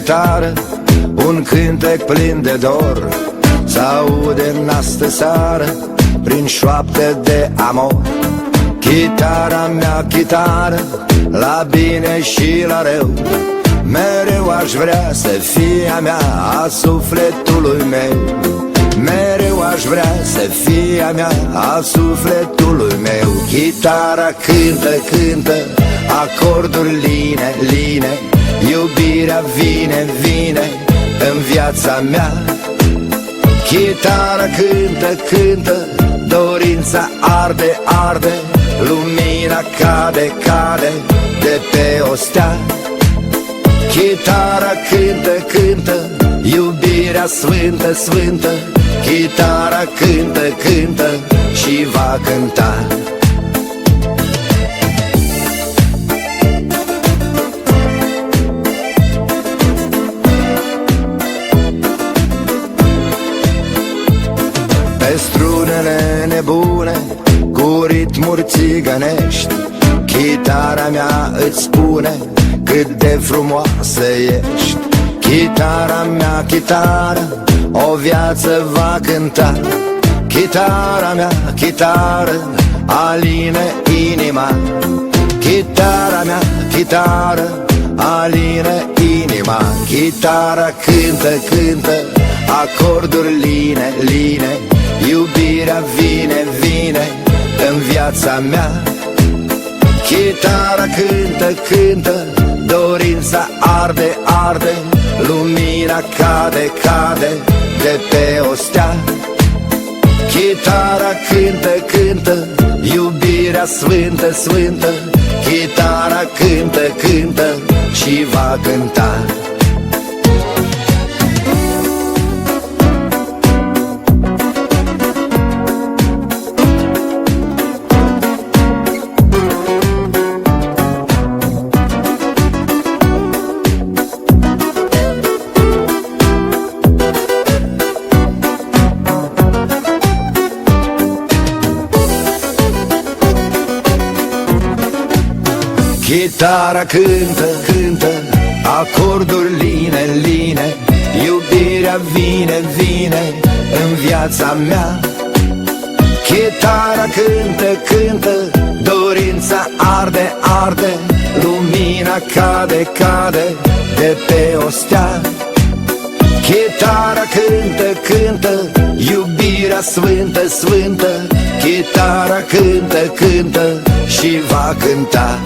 chitară, un cântec plin de dor s-aude în astă seară, prin șoapte de amor. Chitara mea, chitară, la bine și la rău, mereu aș vrea să fie a mea, a sufletului meu. Mereu aș vrea să fie a mea, a sufletului meu. Chitara cântă, cântă, acorduri line, line, iubirea vine, vine în viața mea. Chitara cântă, cântă, dorința arde, arde, lumina cade, cade de pe o stea. Chitara cântă, cântă, iubirea sfântă, sfântă. Chitara cântă, cântă și va cânta. Pe strunele nebune, cu ritmuri țigănești, chitara mea îți spune cât de frumoasă ești. Chitara mea, chitară, o viață va cânta. Chitara mea, chitară, aline inima. Chitara mea, chitară, aline inima. Chitara cântă, cântă, acorduri line, line, iubirea vine, vine în viața mea. Chitara cântă, cântă, dorința arde, arde, lumina cade, cade de pe o stea. Chitara cântă, cântă, iubirea sfântă, sfântă. Chitara cântă, cântă și va cânta. Chitara cântă, cântă, acorduri line, line, iubirea vine, vine în viața mea. Chitara cântă, cântă, dorința arde, arde, lumina cade, cade de pe o stea. Chitara cântă, cântă, iubirea sfântă, sfântă. Chitara cântă, cântă și va cânta.